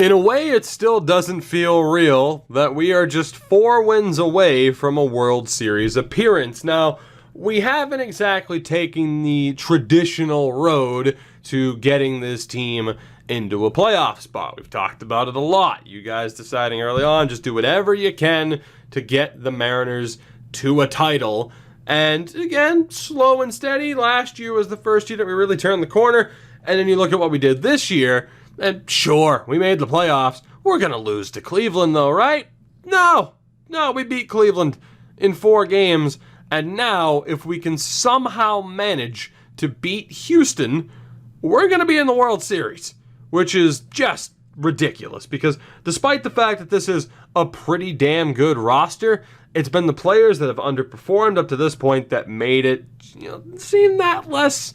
In a way, it still doesn't feel real that we are just 4 wins away from a World Series appearance. Now, we haven't exactly taken the traditional road to getting this team into a playoff spot. We've talked about it a lot. You guys deciding early on, just do whatever you can to get the Mariners to a title. And again, slow and steady. Last year was the first year that we really turned the corner. And then you look at what we did this year, and sure, we made the playoffs. We're going to lose to Cleveland though, right? No, we beat Cleveland in 4 games. And now, if we can somehow manage to beat Houston, we're going to be in the World Series, which is just ridiculous. Because despite the fact that this is a pretty damn good roster, it's been the players that have underperformed up to this point that made it, seem that less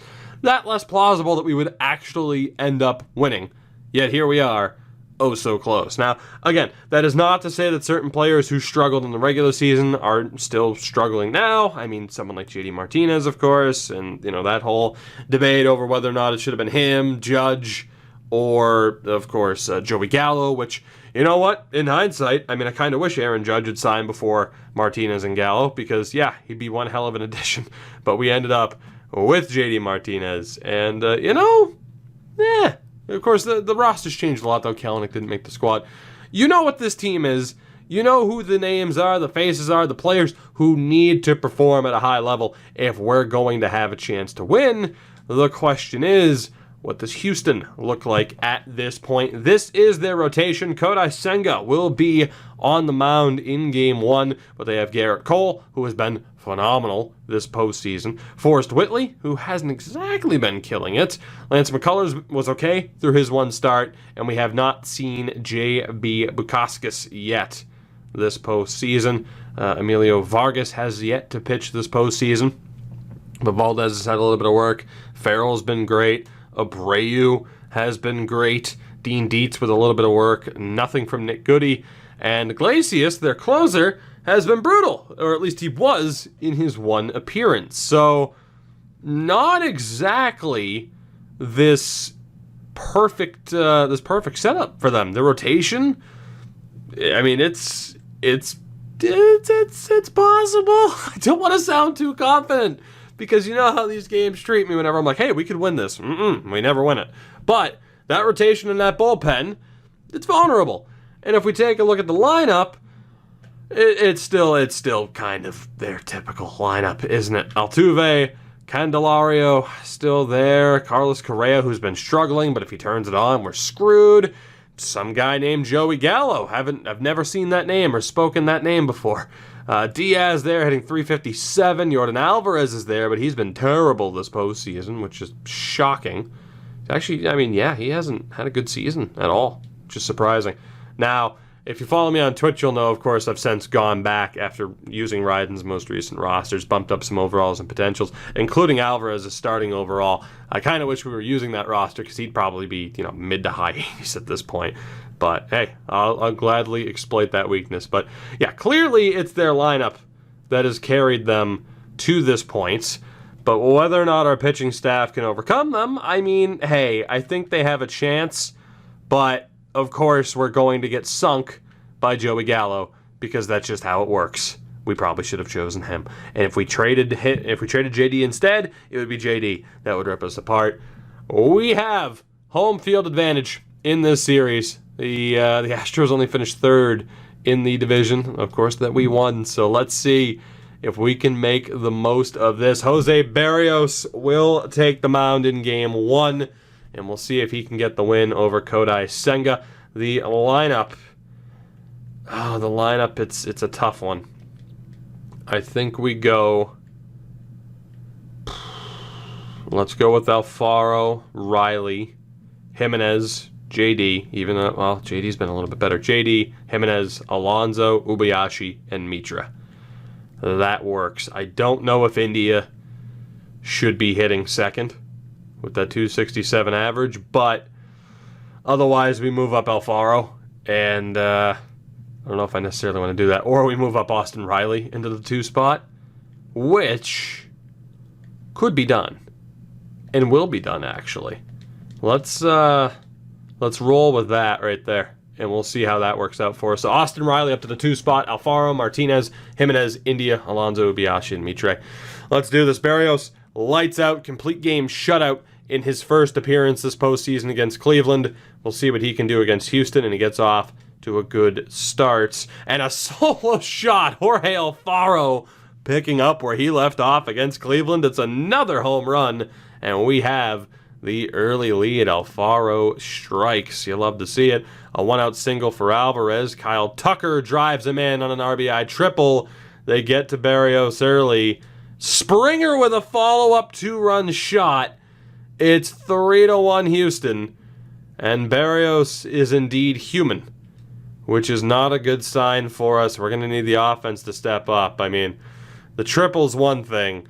plausible that we would actually end up winning. Yet here we are, oh so close. Now, again, that is not to say that certain players who struggled in the regular season are still struggling now. I mean, someone like JD Martinez, of course, and, that whole debate over whether or not it should have been him, Judge, or, of course, Joey Gallo, which, you know what? In hindsight, I mean, I kind of wish Aaron Judge had signed before Martinez and Gallo because, yeah, he'd be one hell of an addition. But we ended up with JD Martinez, and, of course, the roster's changed a lot, though. Kelenic didn't make the squad. You know what this team is. You know who the names are, the faces are, the players who need to perform at a high level if we're going to have a chance to win. The question is, what does Houston look like at this point? This is their rotation. Kodai Senga will be on the mound in Game 1, but they have Garrett Cole, who has been phenomenal this postseason. Forrest Whitley, who hasn't exactly been killing it. Lance McCullers was okay through his 1 start, and we have not seen J.B. Bukauskas yet this postseason. Emilio Vargas has yet to pitch this postseason, but Valdez has had a little bit of work. Farrell's been great. Abreu has been great. Dean Dietz with a little bit of work. Nothing from Nick Goody. And Iglesias, their closer, has been brutal, or at least he was in his 1 appearance. So, not exactly this perfect setup for them. The rotation, I mean, it's possible. I don't want to sound too confident because you know how these games treat me whenever I'm like, hey, we could win this. We never win it. But that rotation in that bullpen, it's vulnerable. And if we take a look at the lineup, it's still kind of their typical lineup, isn't it? Altuve, Candelario still there. Carlos Correa, who's been struggling, but if he turns it on, we're screwed. Some guy named Joey Gallo. I've never seen that name or spoken that name before. Diaz there hitting .357. Yordan Alvarez is there, but he's been terrible this postseason, which is shocking. Actually, I mean, yeah, he hasn't had a good season at all, which is surprising. Now, if you follow me on Twitch, you'll know, of course, I've since gone back after using Ryden's most recent rosters, bumped up some overalls and potentials, including Alvarez as starting overall. I kind of wish we were using that roster because he'd probably be, mid to high 80s at this point. But, hey, I'll gladly exploit that weakness. But, yeah, clearly it's their lineup that has carried them to this point. But whether or not our pitching staff can overcome them, I mean, hey, I think they have a chance. But, of course, we're going to get sunk by Joey Gallo because that's just how it works. We probably should have chosen him. And if we traded JD instead, it would be JD. That would rip us apart. We have home field advantage in this series. The Astros only finished 3rd in the division, of course, that we won. So let's see if we can make the most of this. Jose Barrios will take the mound in Game 1, and we'll see if he can get the win over Kodai Senga. The lineup, it's a tough one. I think we go, let's go with Alfaro, Riley, Jimenez, JD, even though, well, JD's been a little bit better. JD, Jimenez, Alonso, Ubayashi, and Mitra. That works. I don't know if India should be hitting second with that 267 average, but otherwise we move up Alfaro, and I don't know if I necessarily want to do that. Or we move up Austin Riley into the 2 spot, which could be done, and will be done, actually. Let's Let's roll with that right there, and we'll see how that works out for us. So Austin Riley up to the 2 spot. Alfaro, Martinez, Jimenez, India, Alonso, Ubiashi, and Mitre. Let's do this. Berrios, lights out, complete game shutout in his first appearance this postseason against Cleveland. We'll see what he can do against Houston, and he gets off to a good start. And a solo shot, Jorge Alfaro picking up where he left off against Cleveland. It's another home run, and we have the early lead. Alfaro strikes. You love to see it. A 1-out single for Alvarez. Kyle Tucker drives him in on an RBI triple. They get to Berrios early. Springer with a follow-up 2-run shot. It's 3-1 Houston. And Berrios is indeed human, which is not a good sign for us. We're going to need the offense to step up. I mean, the triple's one thing.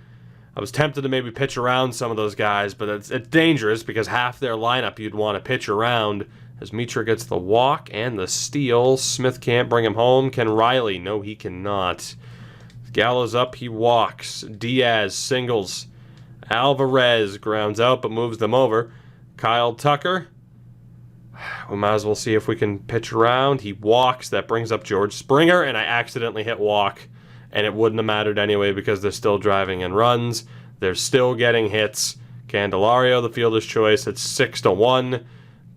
I was tempted to maybe pitch around some of those guys, but it's dangerous because half their lineup you'd want to pitch around. As Mitra gets the walk and the steal, Smith can't bring him home. Can Riley? No, he cannot. Gallo's up, he walks. Diaz singles. Alvarez grounds out but moves them over. Kyle Tucker. We might as well see if we can pitch around. He walks. That brings up George Springer, and I accidentally hit walk. And it wouldn't have mattered anyway because they're still driving in runs. They're still getting hits. Candelario, the fielder's choice. It's 6-1.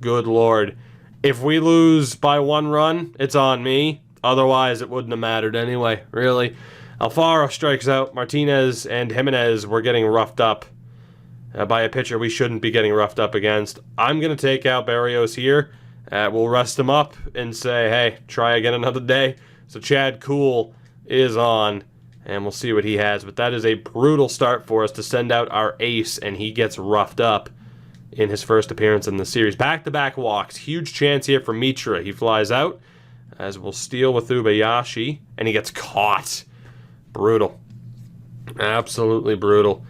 Good Lord. If we lose by 1 run, it's on me. Otherwise, it wouldn't have mattered anyway, really. Alfaro strikes out. Martinez and Jimenez were getting roughed up by a pitcher we shouldn't be getting roughed up against. I'm going to take out Berrios here. We'll rest him up and say, hey, try again another day. So Chad Kuhl is on, and we'll see what he has. But that is a brutal start for us to send out our ace, and he gets roughed up in his first appearance in the series. Back-to-back walks. Huge chance here for Mitra. He flies out, as we'll steal with Ubayashi, and he gets caught. Brutal. Absolutely brutal.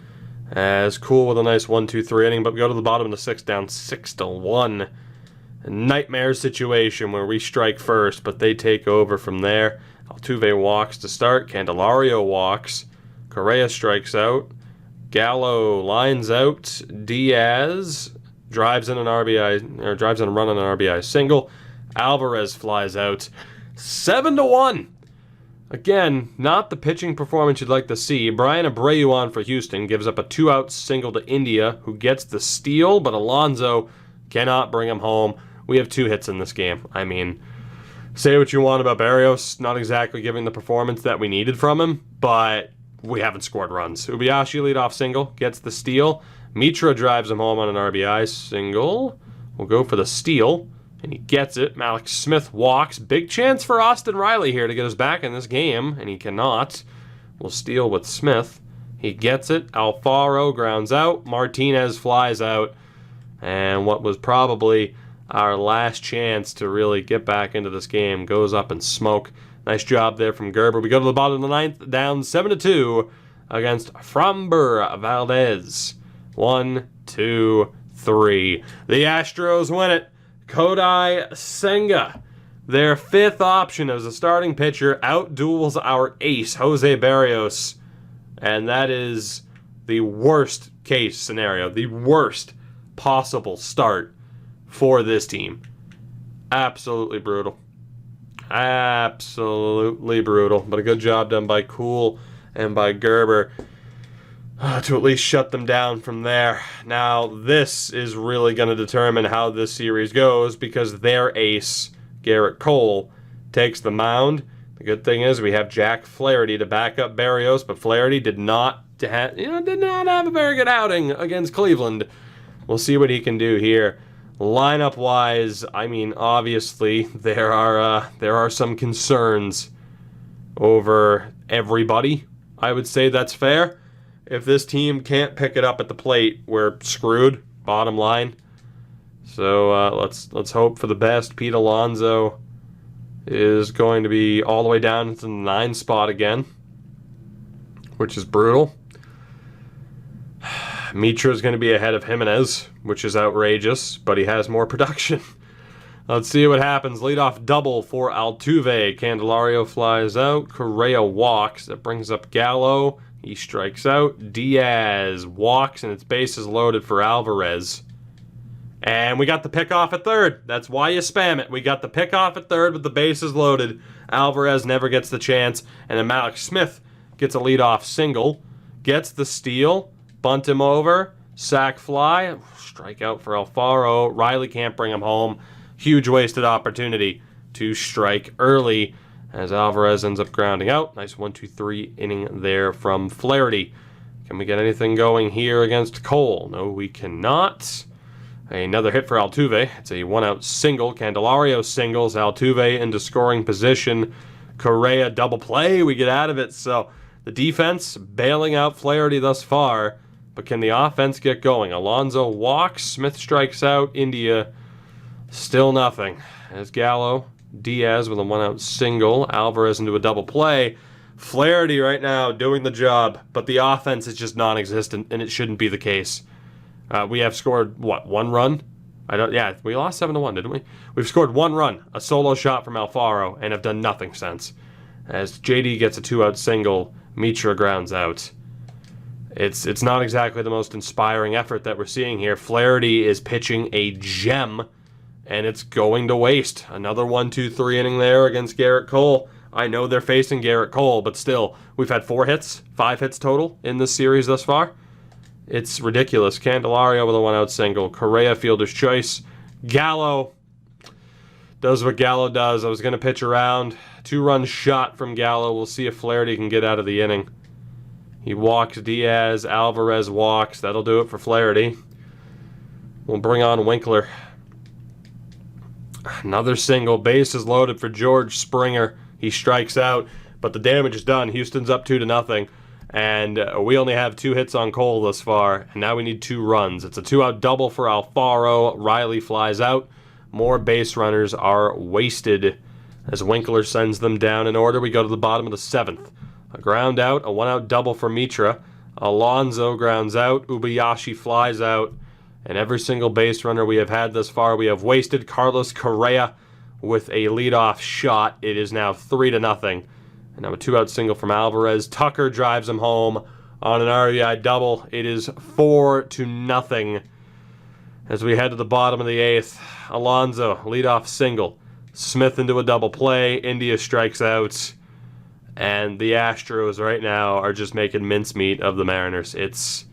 As Cool with a nice 1-2-3 inning, but we go to the bottom of the 6th, down 6-1. A nightmare situation where we strike first, but they take over from there. Altuve walks to start. Candelario walks. Correa strikes out. Gallo lines out. Diaz drives in an RBI, or drives in a run on an RBI single. Alvarez flies out. 7-1. Again, not the pitching performance you'd like to see. Brian Abreu on for Houston gives up a 2-out single to India, who gets the steal, but Alonso cannot bring him home. We have 2 hits in this game. I mean, say what you want about Berrios, not exactly giving the performance that we needed from him, but we haven't scored runs. Ubiashi leadoff single, gets the steal. Mitra drives him home on an RBI single. We'll go for the steal, and he gets it. Malik Smith walks. Big chance for Austin Riley here to get us back in this game, and he cannot. We'll steal with Smith. He gets it. Alfaro grounds out. Martinez flies out. And what was probably our last chance to really get back into this game goes up in smoke. Nice job there from Gerber. We go to the bottom of the 9th, down 7-2 against Framber Valdez. 1, 2, 3. The Astros win it. Kodai Senga, their 5th option as a starting pitcher, outduels our ace, Jose Berrios. And that is the worst case scenario, the worst possible start for this team. Absolutely brutal. Absolutely brutal. But a good job done by Kuhl and by Gerber to at least shut them down from there. Now, this is really going to determine how this series goes because their ace, Garrett Cole, takes the mound. The good thing is we have Jack Flaherty to back up Berrios, but Flaherty did not have a very good outing against Cleveland. We'll see what he can do here. Lineup-wise, I mean, obviously there are some concerns over everybody. I would say that's fair. If this team can't pick it up at the plate, we're screwed. Bottom line. So let's hope for the best. Pete Alonso is going to be all the way down to the 9 spot again, which is brutal. Mitra is going to be ahead of Jimenez, which is outrageous, but he has more production. Let's see what happens. Leadoff double for Altuve. Candelario flies out. Correa walks. That brings up Gallo. He strikes out. Diaz walks, and it's bases loaded for Alvarez. And we got the pickoff at third. That's why you spam it. We got the pickoff at third with the bases loaded. Alvarez never gets the chance. And then Malik Smith gets a leadoff single. Gets the steal. Bunt him over. Sack fly. Strikeout for Alfaro. Riley can't bring him home. Huge wasted opportunity to strike early as Alvarez ends up grounding out. Nice 1-2-3 inning there from Flaherty. Can we get anything going here against Cole? No, we cannot. Another hit for Altuve. It's a one-out single. Candelario singles. Altuve into scoring position. Correa double play. We get out of it. So the defense bailing out Flaherty thus far. But can the offense get going? Alonso walks. Smith strikes out. India still nothing. As Gallo, Diaz with a one-out single. Alvarez into a double play. Flaherty right now doing the job. But the offense is just non-existent, and it shouldn't be the case. We have scored, what, one run? We lost 7-1, didn't we? We've scored one run, a solo shot from Alfaro, and have done nothing since. As JD gets a two-out single, Mitra grounds out. It's not exactly the most inspiring effort that we're seeing here. Flaherty is pitching a gem, and it's going to waste. Another 1-2-3 inning there against Garrett Cole. I know they're facing Garrett Cole, but still, we've had 5 hits total in this series thus far. It's ridiculous. Candelario with a one-out single. Correa, fielder's choice. Gallo does what Gallo does. I was going to pitch around. 2-run shot from Gallo. We'll see if Flaherty can get out of the inning. He walks Diaz. Alvarez walks. That'll do it for Flaherty. We'll bring on Winkler. Another single. Base is loaded for George Springer. He strikes out, but the damage is done. Houston's up 2-0. And we only have 2 hits on Cole thus far, and now we need 2 runs. It's a 2-out double for Alfaro. Riley flies out. More base runners are wasted as Winkler sends them down in order. We go to the bottom of the 7th. A ground out, a 1-out double for Mitra. Alonso grounds out. Ubayashi flies out. And every single base runner we have had thus far, we have wasted. Carlos Correa with a leadoff shot. It is now 3-0. And now a 2-out single from Alvarez. Tucker drives him home on an RBI double. It is 4-0 as we head to the bottom of the 8th. Alonso, leadoff single. Smith into a double play. India strikes out. And the Astros right now are just making mincemeat of the Mariners. It's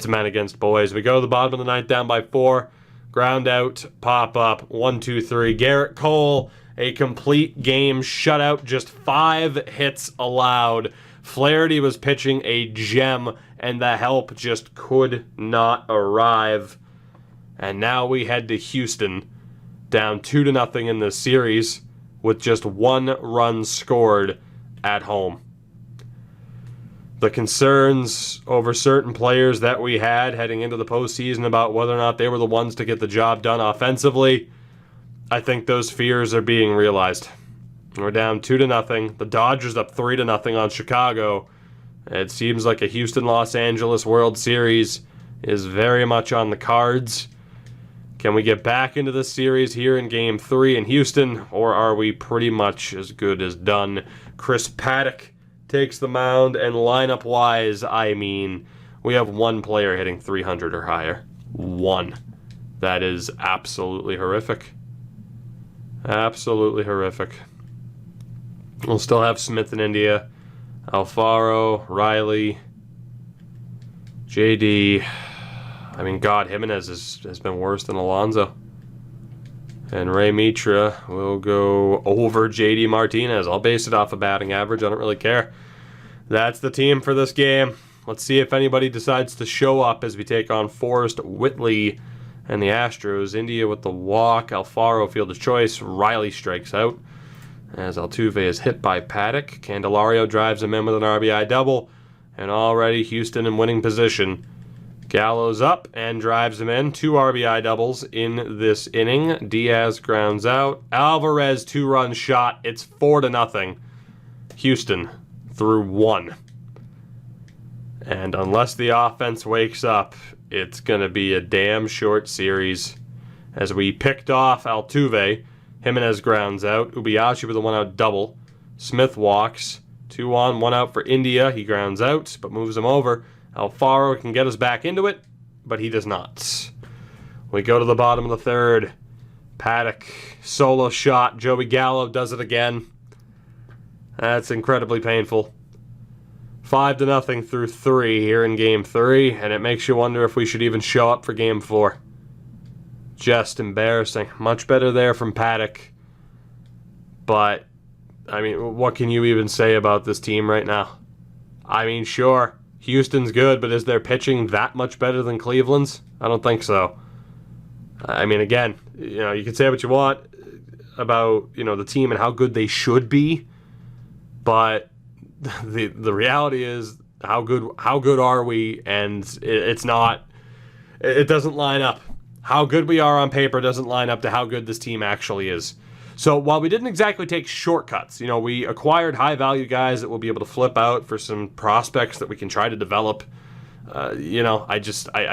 men against boys. We go to the bottom of the 9th down by 4. Ground out, pop up, 1-2-3. Garrett Cole, a complete game shutout, just 5 hits allowed. Flaherty was pitching a gem, and the help just could not arrive. And now we head to Houston, down 2-0 in this series, with just 1 run scored at home. The concerns over certain players that we had heading into the postseason about whether or not they were the ones to get the job done offensively, I think those fears are being realized. We're down 2-0. The Dodgers up 3-0 on Chicago. It seems like a Houston-Los Angeles World Series is very much on the cards. Can we get back into this series here in Game 3 in Houston, or are we pretty much as good as done? Chris Paddock takes the mound, and lineup-wise, I mean, we have 1 player hitting 300 or higher. 1. That is absolutely horrific. Absolutely horrific. We'll still have Smith in India, Alfaro, Riley, JD. I mean, God, Jimenez has been worse than Alonso. And Ray Mitra will go over JD Martinez. I'll base it off of batting average. I don't really care. That's the team for this game. Let's see if anybody decides to show up as we take on Forrest Whitley and the Astros. India with the walk. Alfaro fielder's choice. Riley strikes out as Altuve is hit by Paddock. Candelario drives him in with an RBI double. And already Houston in winning position. Gallo's up and drives him in. 2 RBI doubles in this inning. Diaz grounds out. Alvarez 2-run shot. It's 4-0. Houston through 1. And unless the offense wakes up, it's going to be a damn short series. As we picked off Altuve, Jimenez grounds out. Ubayashi with a 1-out double. Smith walks. 2 on, 1 out for India. He grounds out, but moves him over. Alfaro can get us back into it, but he does not. We go to the bottom of the third. Paddock, solo shot. Joey Gallo does it again. That's incredibly painful. 5-0 through 3 here in Game 3, and it makes you wonder if we should even show up for Game 4. Just embarrassing. Much better there from Paddock. But, I mean, what can you even say about this team right now? I mean, sure, Houston's good, but is their pitching that much better than Cleveland's? I don't think so. I mean, again, you can say what you want about, the team and how good they should be, but the reality is how good are we? And it doesn't line up. How good we are on paper doesn't line up to how good this team actually is. So while we didn't exactly take shortcuts, we acquired high-value guys that will be able to flip out for some prospects that we can try to develop. I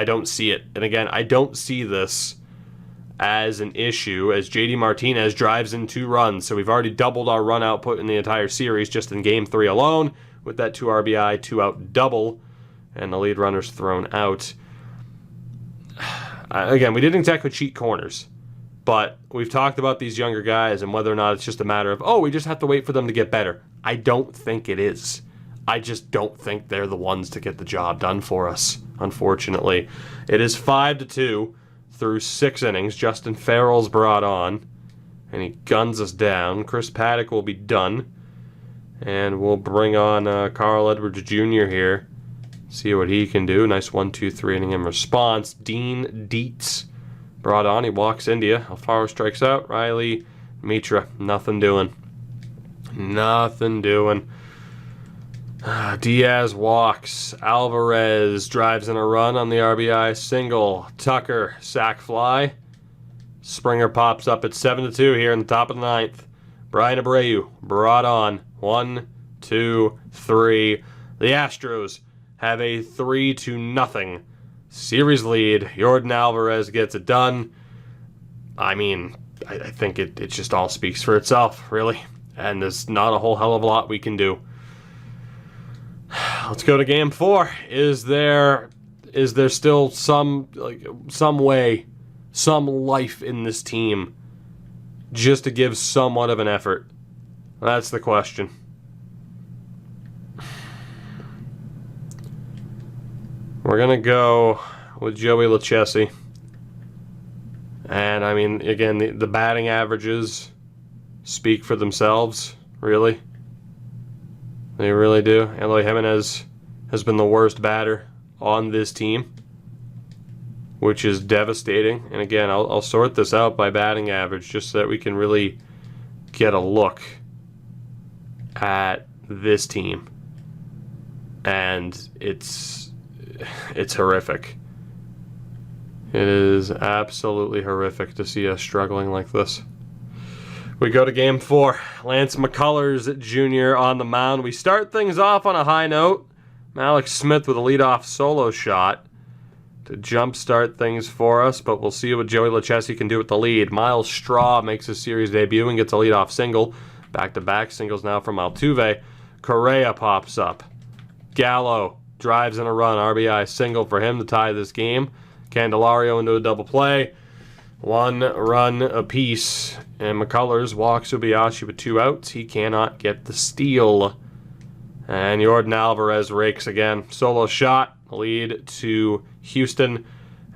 don't see it. And again, I don't see this as an issue as JD Martinez drives in 2 runs. So we've already doubled our run output in the entire series just in Game 3 alone with that 2 RBI, 2-out double, and the lead runner's thrown out. Again, we didn't exactly cheat corners. But we've talked about these younger guys and whether or not it's just a matter of, we just have to wait for them to get better. I don't think it is. I just don't think they're the ones to get the job done for us, unfortunately. It is 5-2 through 6 innings. Justin Farrell's brought on, and he guns us down. Chris Paddock will be done. And we'll bring on Carl Edwards Jr. here. See what he can do. Nice 1-2-3 inning in response. Dean Dietz brought on. He walks India. Alfaro strikes out. Riley Mitra. Nothing doing. Nothing doing. Diaz walks. Alvarez drives in a run on the RBI single. Tucker sac fly. Springer pops up at 7-2 here in the top of the 9th. Brian Abreu brought on. 1, 2, 3. The Astros have a 3-0 series lead. Jordan Alvarez gets it done. I mean, I think it just all speaks for itself, really. And there's not a whole hell of a lot we can do. Let's go to Game 4. Is there still some way, some life in this team just to give somewhat of an effort? That's the question. We're going to go with Joey Lucchesi. And, I mean, again, the batting averages speak for themselves, really. They really do. Eloy Jimenez has been the worst batter on this team, which is devastating. And, again, I'll sort this out by batting average just so that we can really get a look at this team. And it's horrific. It is absolutely horrific to see us struggling like this. We go to Game 4. Lance McCullers Jr. on the mound. We start things off on a high note. Alex Smith with a leadoff solo shot to jumpstart things for us, but we'll see what Joey Lucchesi can do with the lead. Miles Straw makes his series debut and gets a leadoff single. Back-to-back singles now from Altuve. Correa pops up. Gallo drives in a run. RBI single for him to tie this game. Candelario into a double play. 1 run apiece. And McCullers walks Ubiashi with 2 outs. He cannot get the steal. And Jordan Alvarez rakes again. Solo shot. Lead to Houston.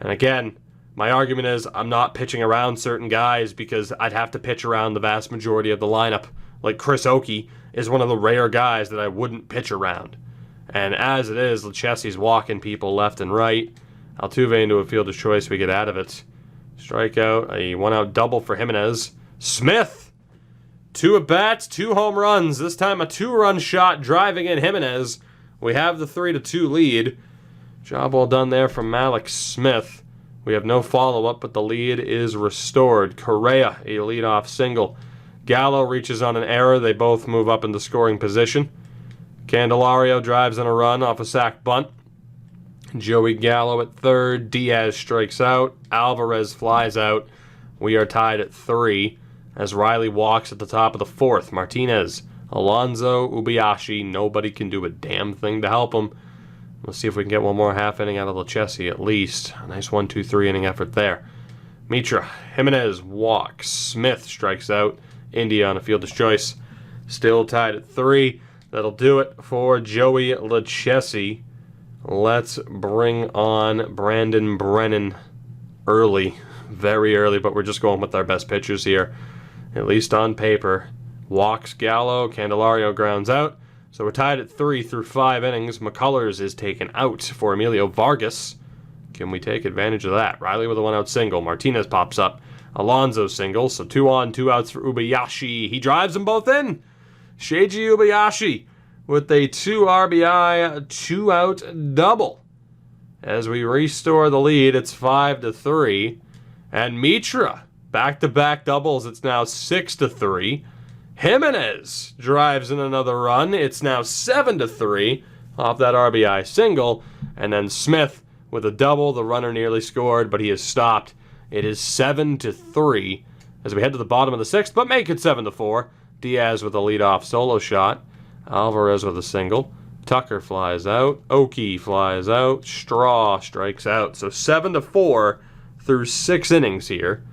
And again, my argument is I'm not pitching around certain guys because I'd have to pitch around the vast majority of the lineup. Like Chris Oakey is one of the rare guys that I wouldn't pitch around. And as it is, Lucchesi's walking people left and right. Altuve into a fielder's choice. We get out of it. Strikeout. A 1-out double for Jimenez. Smith. 2 at-bats, 2 home runs. This time a 2-run shot driving in Jimenez. We have the 3-2 lead. Job well done there from Alex Smith. We have no follow-up, but the lead is restored. Correa, a leadoff single. Gallo reaches on an error. They both move up into scoring position. Candelario drives in a run off a sac bunt. Joey Gallo at third. Diaz strikes out. Alvarez flies out. We are tied at 3 as Riley walks at the top of the 4th. Martinez, Alonso, Ubiashi. Nobody can do a damn thing to help him. Let's see if we can get one more half inning out of Lucchesi at least. A nice 1-2-3 inning effort there. Mitra, Jimenez walks. Smith strikes out. India on a fielder's choice. Still tied at 3. That'll do it for Joey Lucchesi. Let's bring on Brandon Brennan early. Very early, but we're just going with our best pitchers here. At least on paper. Walks Gallo. Candelario grounds out. So we're tied at 3 through 5 innings. McCullers is taken out for Emilio Vargas. Can we take advantage of that? Riley with a 1-out single. Martinez pops up. Alonso singles. So 2 on, 2 outs for Ubayashi. He drives them both in. Seiji Ubayashi with a 2 RBI, 2-out double. As we restore the lead, it's 5-3. And Mitra, back-to-back doubles. It's now 6-3. Jimenez drives in another run. It's now 7-3 off that RBI single. And then Smith with a double. The runner nearly scored, but he is stopped. It is 7-3 as we head to the bottom of the 6th, but make it 7-4. Diaz with a leadoff solo shot. Alvarez with a single. Tucker flies out. Oki flies out. Straw strikes out. So 7-4 through 6 innings here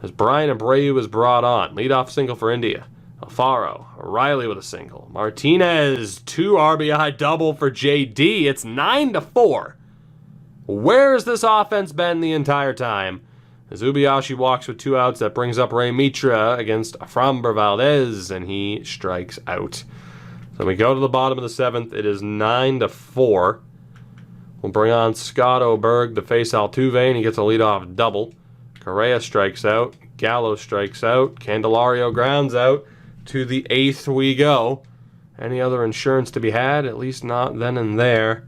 as Brian Abreu is brought on. Leadoff single for India. Alfaro, Riley with a single. Martinez, 2 RBI double for JD. It's 9-4. Where's this offense been the entire time? As Ubayashi walks with 2 outs, that brings up Ray Mitra against Framber Valdez, and he strikes out. So we go to the bottom of the 7th. It is 9-4. We'll bring on Scott Oberg to face Altuve, and he gets a leadoff double. Correa strikes out. Gallo strikes out. Candelario grounds out. To the 8th we go. Any other insurance to be had? At least not then and there.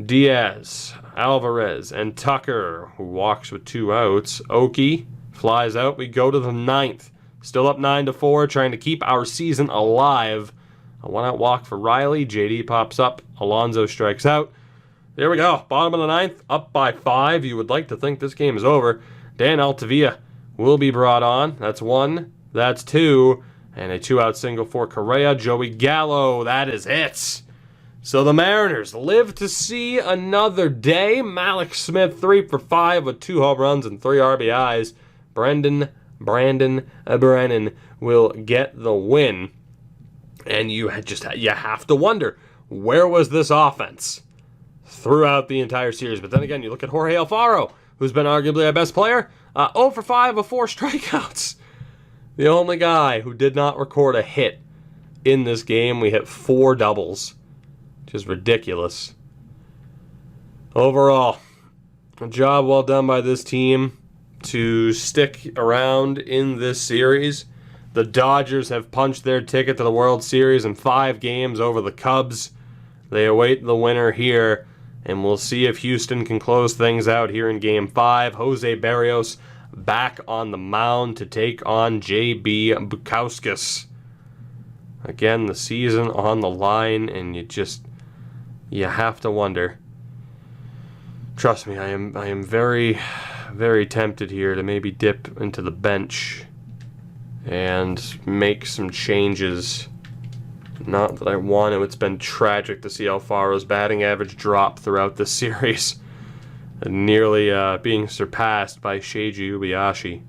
Diaz, Alvarez, and Tucker, who walks with 2 outs. Oki flies out. We go to the 9th. Still up 9-4, trying to keep our season alive. A 1-out walk for Riley. JD pops up. Alonso strikes out. There we go. Bottom of the 9th, up by 5. You would like to think this game is over. Dan Altavilla will be brought on. That's 1. That's 2. And a 2-out single for Correa. Joey Gallo, that is it. So the Mariners live to see another day. Malik Smith, 3 for 5 with 2 home runs and 3 RBIs. Brandon Brennan will get the win. And you have to wonder, where was this offense throughout the entire series? But then again, you look at Jorge Alfaro, who's been arguably our best player. 0 for 5 with 4 strikeouts. The only guy who did not record a hit in this game. We hit 4 doubles, which is ridiculous. Overall, a job well done by this team to stick around in this series. The Dodgers have punched their ticket to the World Series in 5 games over the Cubs. They await the winner here, and we'll see if Houston can close things out here in Game 5. Jose Barrios back on the mound to take on J.B. Bukauskas. Again, the season on the line, and you have to wonder. Trust me, I am very, very tempted here to maybe dip into the bench and make some changes. Not that I want to. It's been tragic to see Alfaro's batting average drop throughout this series. Nearly being surpassed by Seiji Ubayashi.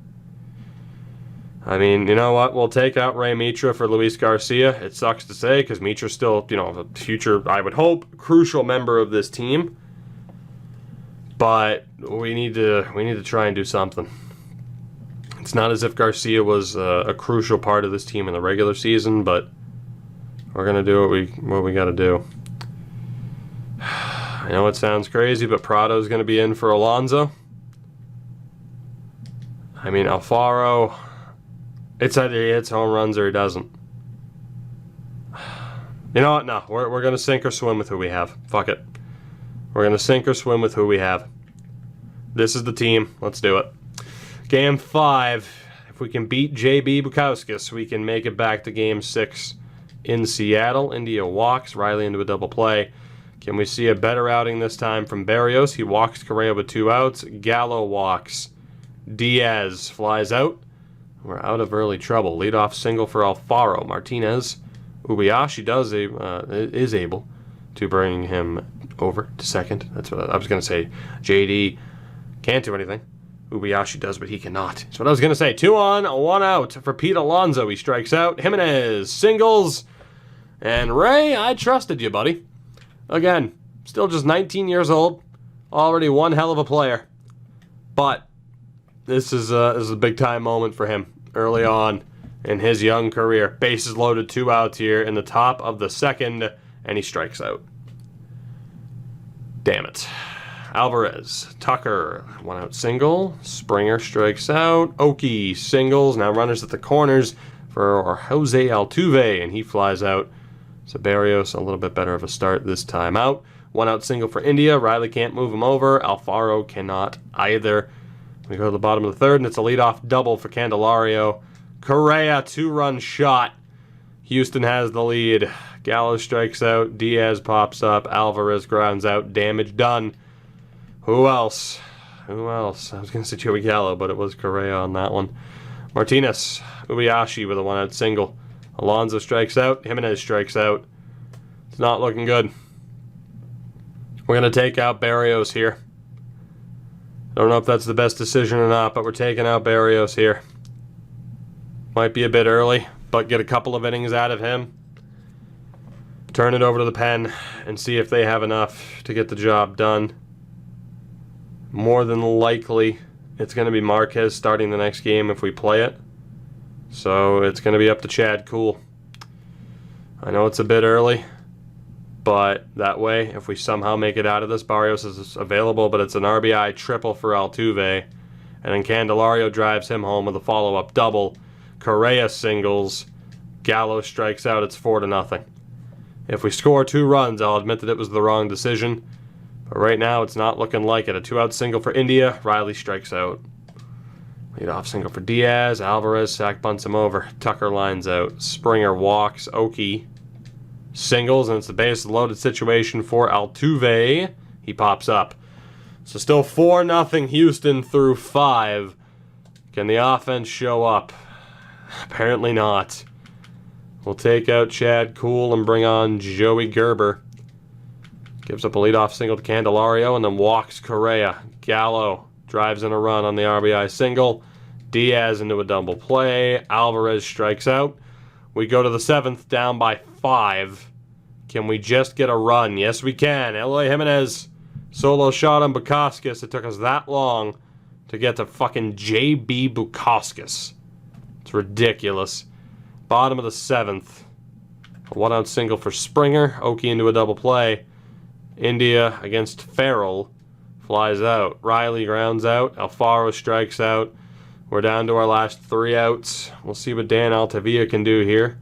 I mean, you know what? We'll take out Ray Mitra for Luis Garcia. It sucks to say, because Mitra's still, a future, I would hope, crucial member of this team. But we need to try and do something. It's not as if Garcia was a crucial part of this team in the regular season, but we're gonna do what we got to do. I know it sounds crazy, but Prado's going to be in for Alonso. I mean, Alfaro, it's either he hits home runs or he doesn't. You know what? No, we're going to sink or swim with who we have. Fuck it. We're going to sink or swim with who we have. This is the team. Let's do it. Game 5. If we can beat J.B. Bukauskas, we can make it back to Game 6 in Seattle. India walks Riley into a double play. Can we see a better outing this time from Barrios? He walks Correa with 2 outs. Gallo walks. Diaz flies out. We're out of early trouble. Leadoff single for Alfaro. Martinez. Ubayashi is able to bring him over to second. That's what I was going to say. JD can't do anything. Ubayashi does, but he cannot. That's what I was going to say. 2 on, 1 out for Pete Alonso. He strikes out. Jimenez singles. And Ray, I trusted you, buddy. Again, still just 19 years old. Already one hell of a player. But this is a big-time moment for him early on in his young career. Bases loaded, 2 outs here in the top of the second, and he strikes out. Damn it. Alvarez, Tucker, 1 out single. Springer strikes out. Oki singles. Now runners at the corners for Jose Altuve, and he flies out. So Barrios a little bit better of a start this time out. 1 out single for India. Riley can't move him over. Alfaro cannot either. We go to the bottom of the third, and it's a leadoff double for Candelario. Correa, 2-run shot. Houston has the lead. Gallo strikes out. Diaz pops up. Alvarez grounds out. Damage done. Who else? Who else? I was going to say Joey Gallo, but it was Correa on that one. Martinez, Ubayashi with a 1-out single. Alonso strikes out. Jimenez strikes out. It's not looking good. We're going to take out Barrios here. I don't know if that's the best decision or not, but we're taking out Barrios here. Might be a bit early, but get a couple of innings out of him. Turn it over to the pen and see if they have enough to get the job done. More than likely, it's going to be Marquez starting the next game if we play it. So it's going to be up to Chad Kuhl. I know it's a bit early, but that way, if we somehow make it out of this, Barrios is available, but it's an RBI triple for Altuve. And then Candelario drives him home with a follow-up double. Correa singles. Gallo strikes out. It's 4-0. If we score 2 runs, I'll admit that it was the wrong decision. But right now, it's not looking like it. A 2-out single for India. Riley strikes out. Leadoff single for Diaz. Alvarez sack bunts him over. Tucker lines out. Springer walks. Oki singles, and it's the base loaded situation for Altuve. He pops up. So still 4-0 Houston through 5. Can the offense show up? Apparently not. We'll take out Chad Kuhl and bring on Joey Gerber. Gives up a leadoff single to Candelario and then walks Correa. Gallo drives in a run on the RBI single. Diaz into a double play. Alvarez strikes out. We go to the 7th, down by 5. Can we just get a run? Yes, we can. Eloy Jimenez solo shot on Bukauskas. It took us that long to get to fucking J.B. Bukauskas. It's ridiculous. Bottom of the 7th. A 1-out single for Springer. Oki into a double play. India against Farrell. Flies out. Riley grounds out. Alfaro strikes out. We're down to our last 3 outs. We'll see what Dan Altavilla can do here.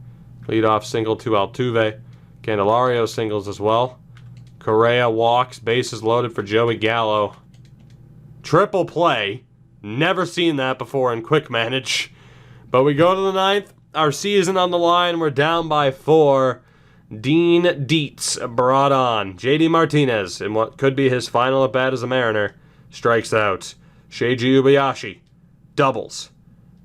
Leadoff single to Altuve. Candelario singles as well. Correa walks. Bases loaded for Joey Gallo. Triple play. Never seen that before in Quick Manage. But we go to the 9th. Our season on the line. We're down by 4. Dean Dietz brought on. J.D. Martinez, in what could be his final at-bat as a Mariner, strikes out. Seiji Ubayashi doubles.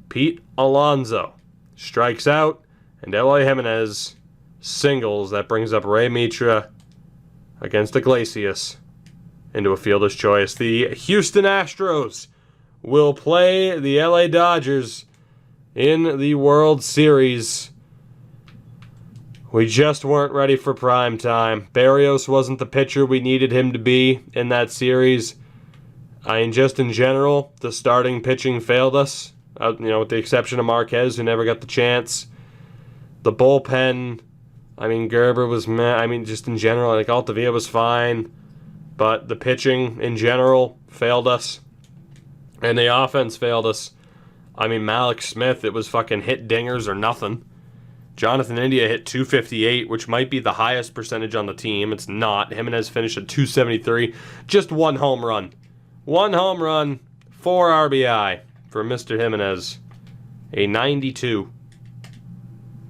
Pete Alonso strikes out. And Eloy Jimenez singles. That brings up Ray Mitra against Iglesias into a fielder's choice. The Houston Astros will play the LA Dodgers in the World Series. We just weren't ready for prime time. Barrios wasn't the pitcher we needed him to be in that series. I mean, just in general, the starting pitching failed us. With the exception of Marquez, who never got the chance. The bullpen, Gerber was meh. Just in general, Altavilla was fine. But the pitching in general failed us. And the offense failed us. Malik Smith, it was fucking hit dingers or nothing. Jonathan India hit .258, which might be the highest percentage on the team. It's not. Jimenez finished at .273. Just 1 home run. 1 home run, 4 RBI for Mr. Jimenez. A 92.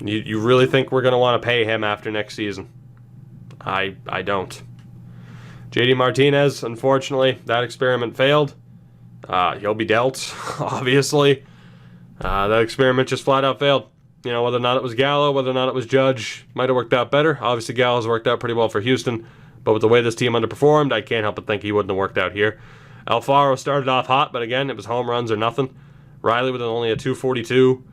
You really think we're going to want to pay him after next season? I don't. J.D. Martinez, unfortunately, that experiment failed. He'll be dealt, obviously. That experiment just flat out failed. Whether or not it was Gallo, whether or not it was Judge, might have worked out better. Obviously, Gallo's worked out pretty well for Houston. But with the way this team underperformed, I can't help but think he wouldn't have worked out here. Alfaro started off hot, but again, it was home runs or nothing. Riley with only a 242.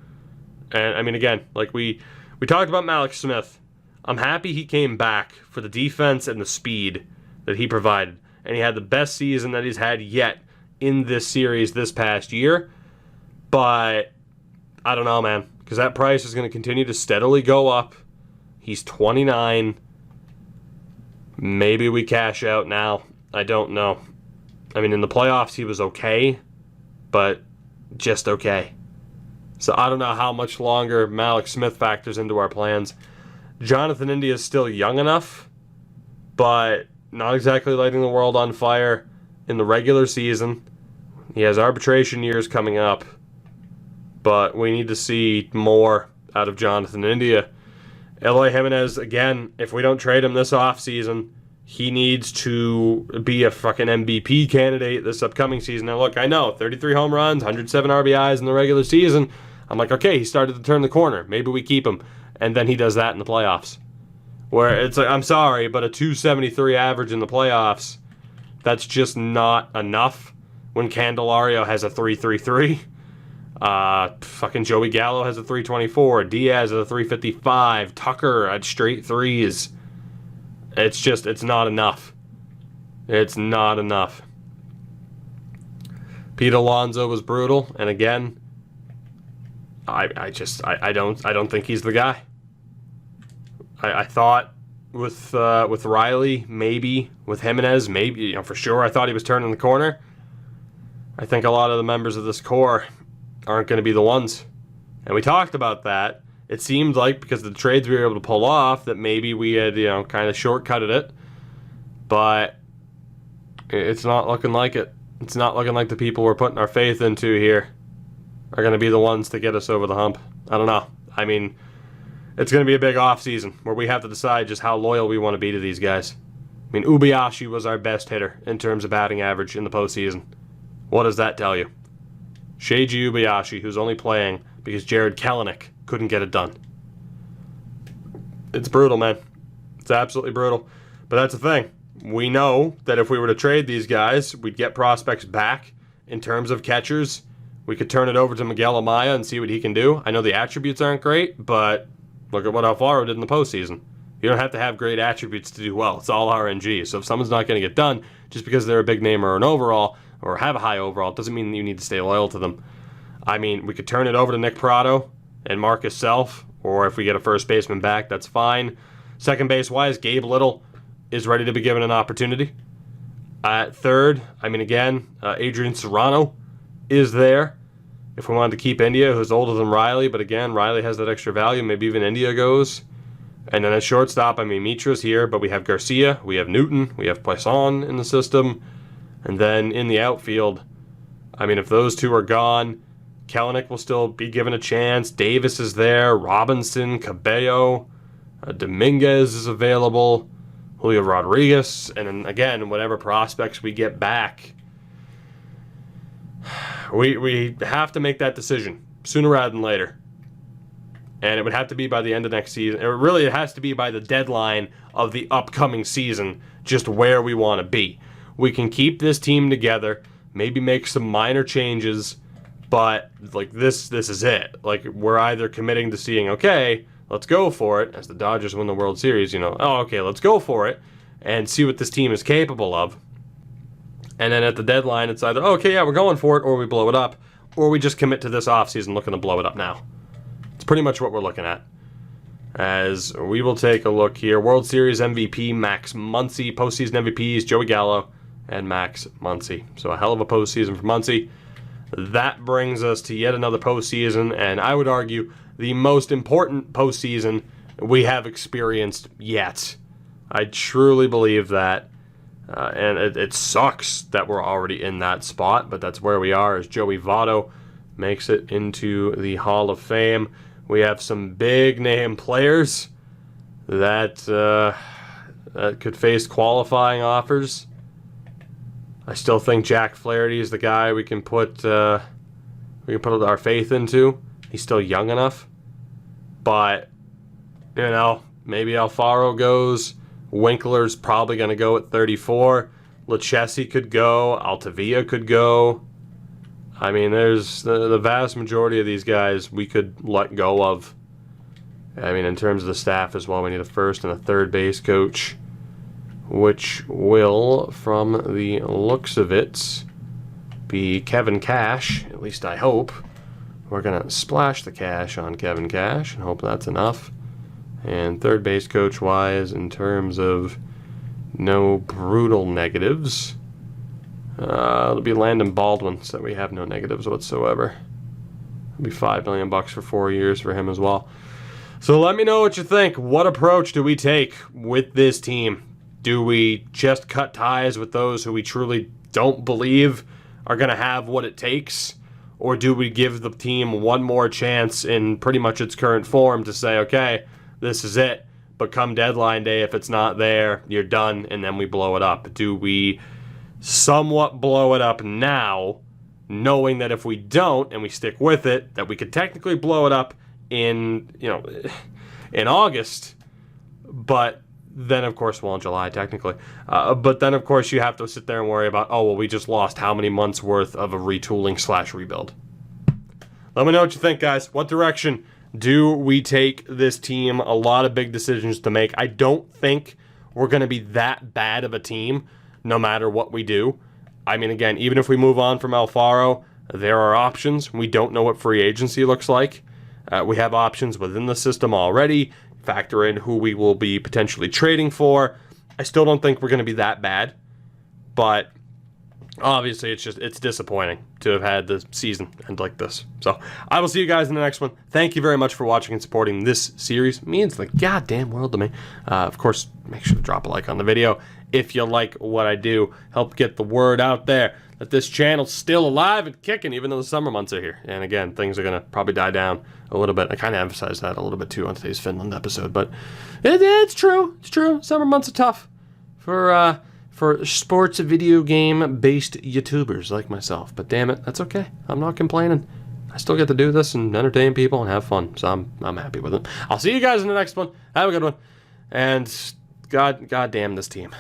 And, I mean, again, like we talked about Malik Smith. I'm happy he came back for the defense and the speed that he provided. And he had the best season that he's had yet in this series this past year. But I don't know, man, because that price is going to continue to steadily go up. He's 29. Maybe we cash out now. I don't know. I mean, in the playoffs, he was okay, but just okay. So I don't know how much longer Malik Smith factors into our plans. Jonathan India is still young enough, but not exactly lighting the world on fire in the regular season. He has arbitration years coming up, but we need to see more out of Jonathan India. Eloy Jimenez, again, if we don't trade him this offseason, he needs to be a fucking MVP candidate this upcoming season. Now, look, I know, 33 home runs, 107 RBIs in the regular season. I'm like, okay, he started to turn the corner. Maybe we keep him. And then he does that in the playoffs. Where it's like, I'm sorry, but a 273 average in the playoffs, that's just not enough when Candelario has a 333. Fucking Joey Gallo has a 324. Diaz has a 355. Tucker at straight threes. It's not enough. It's not enough. Pete Alonso was brutal, and again, I don't think he's the guy. I thought with Riley, maybe with Jimenez, maybe, for sure. I thought he was turning the corner. I think a lot of the members of this core aren't going to be the ones, and we talked about that. It seemed like because of the trades we were able to pull off that maybe we had, kind of shortcutted it. But it's not looking like it. It's not looking like the people we're putting our faith into here are going to be the ones to get us over the hump. I don't know. I mean, it's going to be a big offseason where we have to decide just how loyal we want to be to these guys. I mean, Ubayashi was our best hitter in terms of batting average in the postseason. What does that tell you? Seiji Ubayashi, who's only playing because Jared Kelenic couldn't get it done. It's brutal, man. It's absolutely brutal. But that's the thing. We know that if we were to trade these guys, we'd get prospects back in terms of catchers. We could turn it over to Miguel Amaya and see what he can do. I know the attributes aren't great, but look at what Alfaro did in the postseason. You don't have to have great attributes to do well. It's all RNG. So if someone's not going to get done just because they're a big name or an overall or have a high overall, it doesn't mean you need to stay loyal to them. I mean, we could turn it over to Nick Pratto and Marcus Self, or if we get a first baseman back, that's fine. Second base-wise, Gabe Little is ready to be given an opportunity. At third, I mean, again, Adrian Serrano is there. If we wanted to keep India, who's older than Riley, but again, Riley has that extra value, maybe even India goes. And then at shortstop, I mean, Mitra's here, but we have Garcia, we have Newton, we have Poisson in the system. And then in the outfield, I mean, if those two are gone, Kelenic will still be given a chance. Davis is there. Robinson, Cabello, Dominguez is available. Julio Rodriguez. And then, again, whatever prospects we get back, we have to make that decision sooner rather than later. And it would have to be by the end of next season. It has to be by the deadline of the upcoming season, just where we want to be. We can keep this team together, maybe make some minor changes, but like this is it. Like, we're either committing to seeing, okay, let's go for it, as the Dodgers win the World Series, okay, let's go for it and see what this team is capable of. And then at the deadline, it's either, okay, yeah, we're going for it, or we blow it up, or we just commit to this offseason looking to blow it up now. It's pretty much what we're looking at. As we will take a look here. World Series MVP, Max Muncy. Postseason MVPs, Joey Gallo and Max Muncy. So a hell of a postseason for Muncy. That brings us to yet another postseason, and I would argue the most important postseason we have experienced yet. I truly believe that. And it sucks that we're already in that spot, but that's where we are, as Joey Votto makes it into the Hall of Fame. We have some big-name players that could face qualifying offers. I still think Jack Flaherty is the guy we can put our faith into. He's still young enough, but maybe Alfaro goes. Winkler's probably going to go at 34. Lucchesi could go. Altavia could go. I mean, there's the vast majority of these guys we could let go of. I mean, in terms of the staff as well, we need a first and a third base coach, which will, from the looks of it, be Kevin Cash. At least I hope. We're going to splash the cash on Kevin Cash and hope that's enough. And third base coach-wise, in terms of no brutal negatives, it'll be Landon Baldwin, so we have no negatives whatsoever. It'll be $5 million for 4 years for him as well. So let me know what you think. What approach do we take with this team? Do we just cut ties with those who we truly don't believe are going to have what it takes? Or do we give the team one more chance in pretty much its current form to say, okay, this is it, but come deadline day, if it's not there, you're done, and then we blow it up? Do we somewhat blow it up now, knowing that if we don't and we stick with it, that we could technically blow it up in August, but then of course, well, in July technically, but then of course you have to sit there and worry about, oh well, we just lost how many months worth of a retooling / rebuild. Let me know what you think, guys. What direction do we take this team? A lot of big decisions to make. I don't think we're going to be that bad of a team no matter what we do. I mean, again, even if we move on from Alfaro, there are options. We don't know what free agency looks like. We have options within the system already. Factor in who we will be potentially trading for. I still don't think we're going to be that bad, but obviously it's disappointing to have had the season end like this. So I will see you guys in the next one. Thank you very much for watching and supporting this series. It means the goddamn world to me. Of course, make sure to drop a like on the video if you like what I do. Help get the word out there that this channel's still alive and kicking, even though the summer months are here. And again, things are going to probably die down a little bit. I kind of emphasized that a little bit too on today's Finland episode, but it's true. It's true. Summer months are tough for sports video game based YouTubers like myself. But damn it, that's okay. I'm not complaining. I still get to do this and entertain people and have fun, so I'm happy with it. I'll see you guys in the next one. Have a good one, and God damn this team.